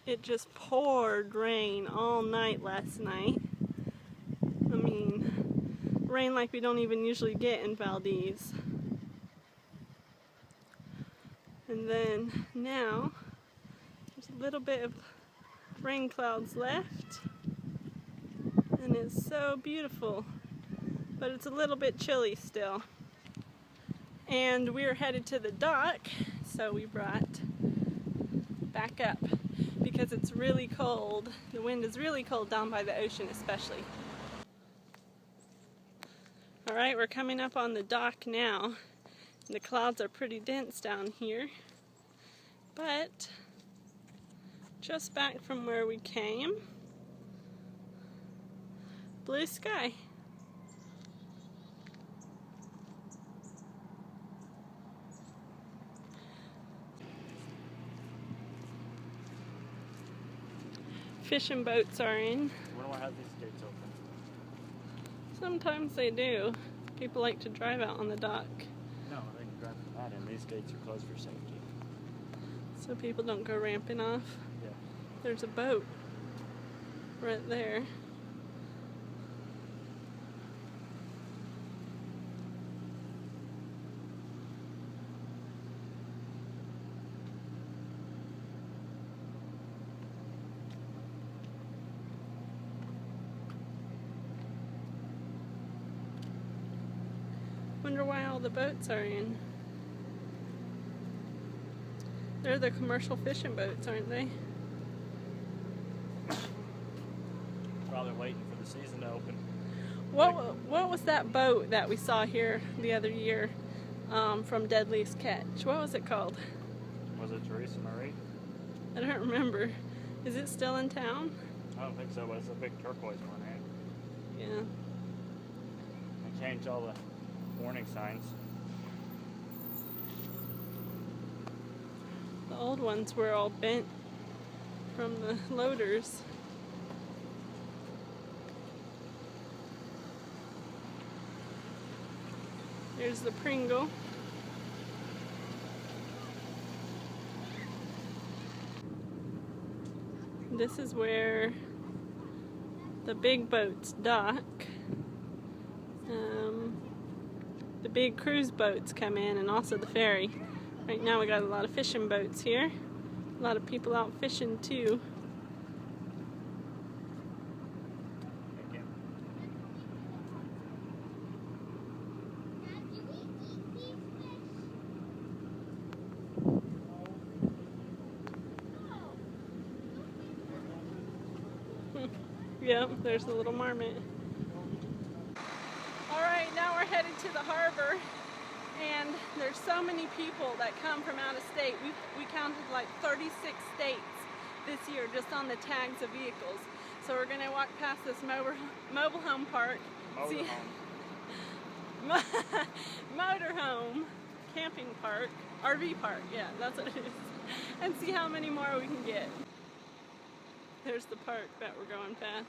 It just poured rain all night last night. I mean, rain like we don't even usually get in Valdez. And then now, there's a little bit of rain clouds left. And it's so beautiful. But it's a little bit chilly still. And we're headed to the dock, so we brought back up because it's really cold. The wind is really cold down by the ocean especially. Alright, we're coming up on the dock now. The clouds are pretty dense down here, but just back from where we came. Blue sky. Fishing boats are in. When do I have these gates open? Sometimes they do. People like to drive out on the dock. No, they can drive from that end. These gates are closed for safety. So people don't go ramping off. Yeah. There's a boat right there. Wonder why all the boats are in. They're the commercial fishing boats, aren't they? Probably waiting for the season to open. What was that boat that we saw here the other year from Deadliest Catch? What was it called? Was it Teresa Marie? I don't remember. Is it still in town? I don't think so, but it's a big turquoise one, right? Yeah. They changed all the warning signs. The old ones were all bent from the loaders. Here's the Pringle. This is where the big boats dock. The big cruise boats come in, and also the ferry. Right now we got a lot of fishing boats here. A lot of people out fishing too. Yep, there's the little marmot. Alright, now we're headed to the harbor, and there's so many people that come from out of state. We counted like 36 states this year just on the tags of vehicles. So we're going to walk past this mobile home park. Motorhome camping park, RV park, yeah, that's what it is. And see how many more we can get. There's the park that we're going past.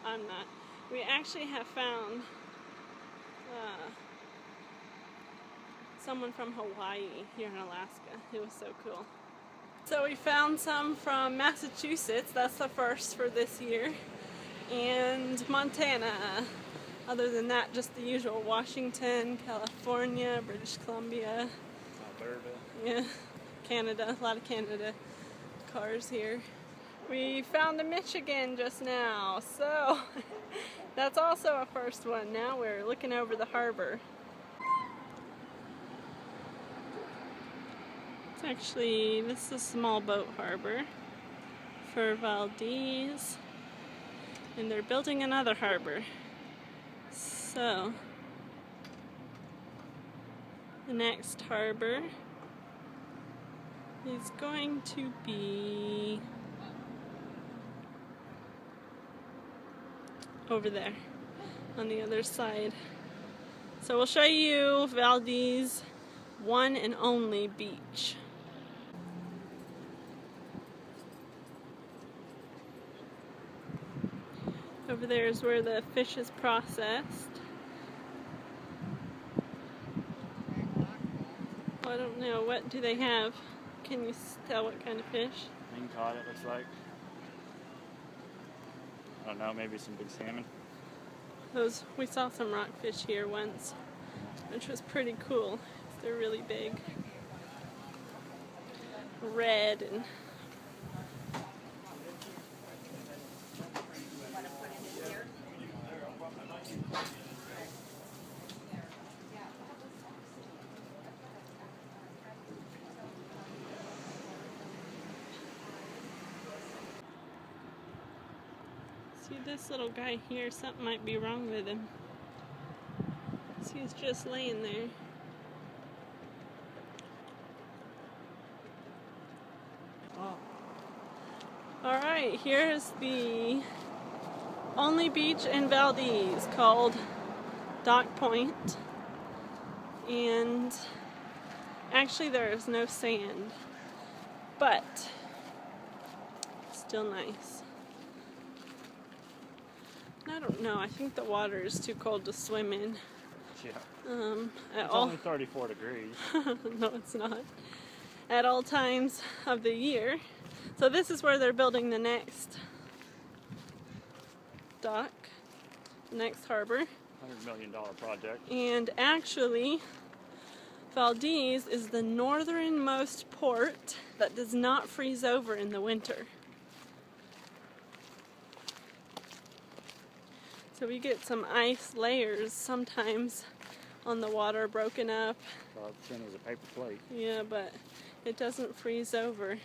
I'm not. We actually have found someone from Hawaii here in Alaska. It was so cool. So we found some from Massachusetts. That's the first for this year. And Montana. Other than that, just the usual Washington, California, British Columbia. Alberta. Yeah, Canada. A lot of Canada cars here. We found a Michigan just now, so that's also a first one. Now we're looking over the harbor. It's actually, this is a small boat harbor for Valdez, and they're building another harbor. So the next harbor is going to be over there on the other side. So we'll show you Valdez one and only beach. Over there is where the fish is processed. I don't know, what do they have? Can you tell what kind of fish? King cod, it looks like. I don't know, maybe some big salmon. We saw some rockfish here once, which was pretty cool. They're really big, red, and see this little guy here, something might be wrong with him. See, he's just laying there. Alright, here's the only beach in Valdez called Dock Point. And actually there is no sand, but still nice. I don't know, I think the water is too cold to swim in. Yeah. It's only 34 degrees. No, it's not. At all times of the year. So this is where they're building the next dock, the next harbor. $100 million project. And actually, Valdez is the northernmost port that does not freeze over in the winter. So we get some ice layers sometimes on the water broken up. Thin as a paper plate. Yeah, but it doesn't freeze over.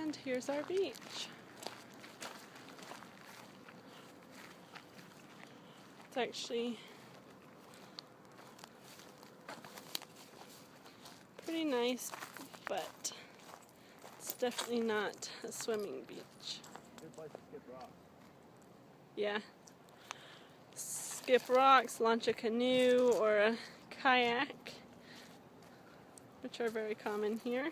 And here's our beach. It's actually pretty nice, but it's definitely not a swimming beach. Good place to skip rocks. Yeah. Skip rocks, launch a canoe or a kayak, which are very common here.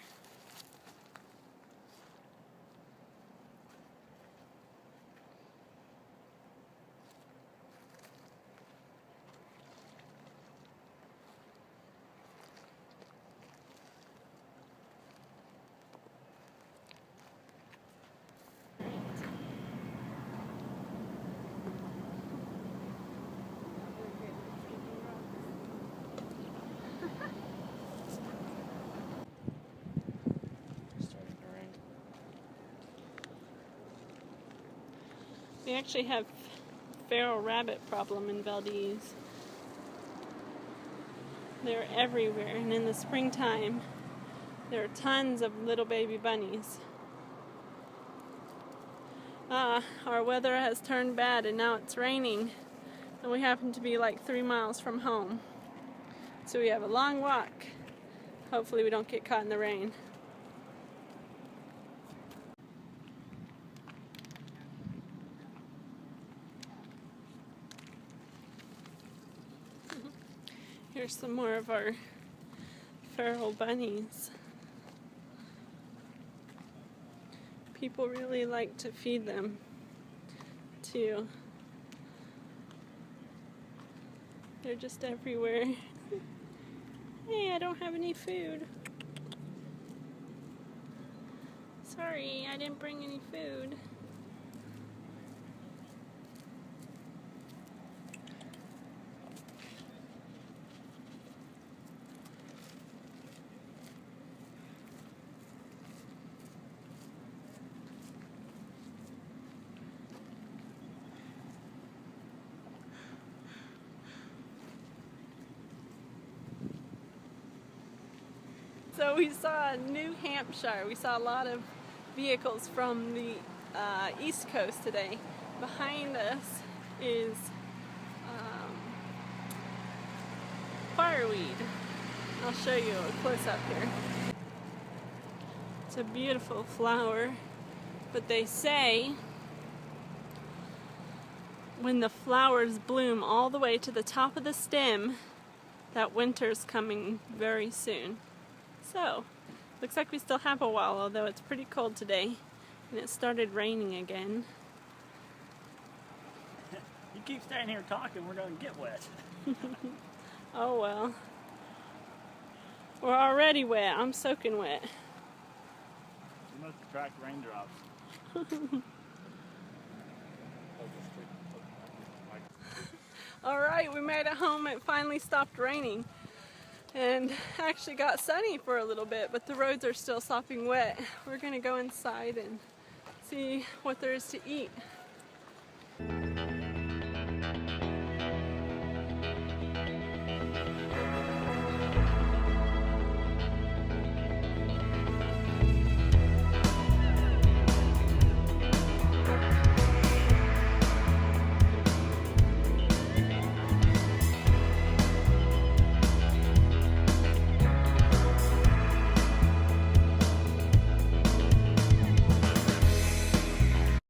We actually have feral rabbit problem in Valdez. They're everywhere, and in the springtime there are tons of little baby bunnies. Our weather has turned bad and now it's raining, and we happen to be like 3 miles from home. So we have a long walk. Hopefully we don't get caught in the rain. Here's some more of our feral bunnies. People really like to feed them too. They're just everywhere. Hey, I don't have any food. Sorry, I didn't bring any food. So we saw New Hampshire. We saw a lot of vehicles from the East Coast today. Behind us is fireweed. I'll show you a close-up here. It's a beautiful flower, but they say when the flowers bloom all the way to the top of the stem, that winter's coming very soon. So, looks like we still have a while, although it's pretty cold today, and it started raining again. You keep staying here talking, we're going to get wet. Oh well. We're already wet. I'm soaking wet. You must attract raindrops. Alright, we made it home. It finally stopped raining. And actually got sunny for a little bit, but the roads are still sopping wet. We're gonna go inside and see what there is to eat.